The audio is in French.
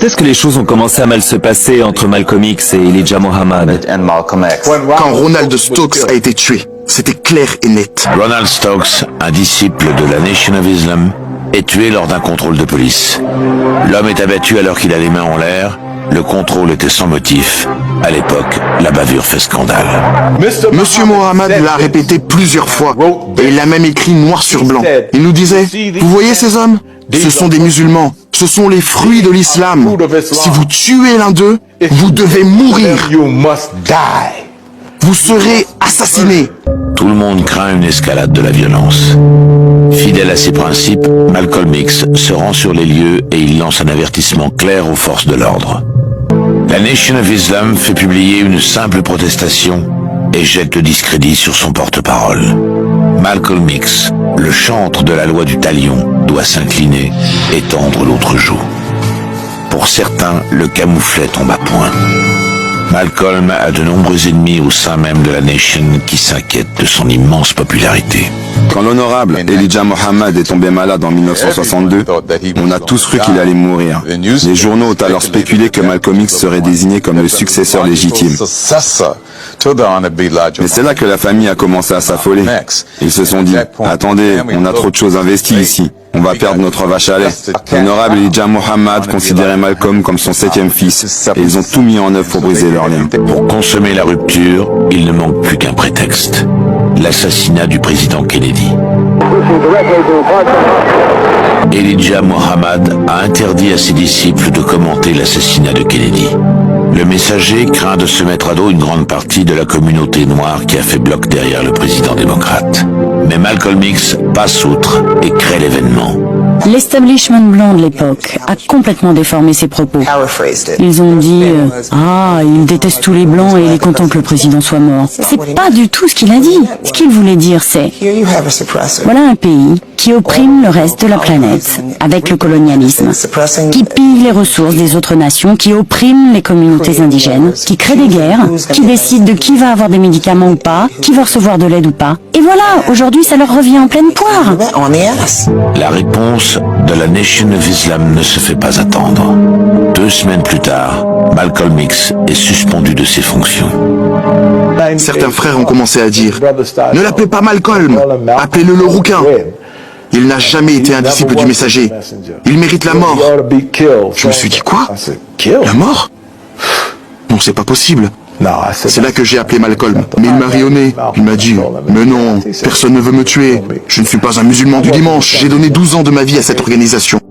Quand est-ce que les choses ont commencé à mal se passer entre Malcolm X et Elijah Muhammad? Quand Ronald Stokes a été tué, c'était clair et net. Ronald Stokes, un disciple de la Nation of Islam, est tué lors d'un contrôle de police. L'homme est abattu alors qu'il a les mains en l'air. Le contrôle était sans motif. À l'époque, la bavure fait scandale. Monsieur Mohammed l'a répété plusieurs fois, et il l'a même écrit noir sur blanc. Il nous disait, vous voyez ces hommes? Ce sont des musulmans, ce sont les fruits de l'islam. Si vous tuez l'un d'eux, vous devez mourir. Vous serez assassinés. Tout le monde craint une escalade de la violence. Fidèle à ses principes, Malcolm X se rend sur les lieux et il lance un avertissement clair aux forces de l'ordre. La Nation of Islam fait publier une simple protestation et jette le discrédit sur son porte-parole. Malcolm X, le chantre de la loi du talion, doit s'incliner et tendre l'autre joue. Pour certains, le camouflet tombe à point. Malcolm a de nombreux ennemis au sein même de la Nation qui s'inquiètent de son immense popularité. Quand l'honorable Elijah Muhammad est tombé malade en 1962, on a tous cru qu'il allait mourir. Les journaux ont alors spéculé que Malcolm X serait désigné comme le successeur légitime. Mais c'est là que la famille a commencé à s'affoler. Ils se sont dit, attendez, on a trop de choses investies ici. On va perdre notre vache à lait. L'honorable Elijah Muhammad considérait Malcolm comme son 7e fils, et ils ont tout mis en œuvre pour briser leur lien. Pour consommer la rupture, il ne manque plus qu'un prétexte. L'assassinat du président Kennedy. Elijah Muhammad a interdit à ses disciples de commenter l'assassinat de Kennedy. Le messager craint de se mettre à dos une grande partie de la communauté noire qui a fait bloc derrière le président démocrate. Mais Malcolm X passe outre et crée l'événement. L'establishment blanc de l'époque a complètement déformé ses propos. Ils ont dit il déteste tous les blancs et il est content que le président soit mort. C'est pas du tout ce qu'il a dit. Ce qu'il voulait dire, c'est voilà un pays qui opprime le reste de la planète avec le colonialisme, qui pille les ressources des autres nations, qui opprime les communautés indigènes, qui crée des guerres, qui décide de qui va avoir des médicaments ou pas, qui va recevoir de l'aide ou pas. Et voilà, aujourd'hui ça leur revient en pleine poire. La réponse de la Nation of Islam ne se fait pas attendre. 2 semaines plus tard, Malcolm X est suspendu de ses fonctions. Certains frères ont commencé à dire, ne l'appelez pas Malcolm, appelez-le le rouquin. Il n'a jamais été un disciple du messager. Il mérite la mort. Je me suis dit, quoi? La mort? Non, c'est pas possible. C'est là que j'ai appelé Malcolm. Mais il m'a ri au nez. Il m'a dit, mais non, personne ne veut me tuer. Je ne suis pas un musulman du dimanche. J'ai donné 12 ans de ma vie à cette organisation.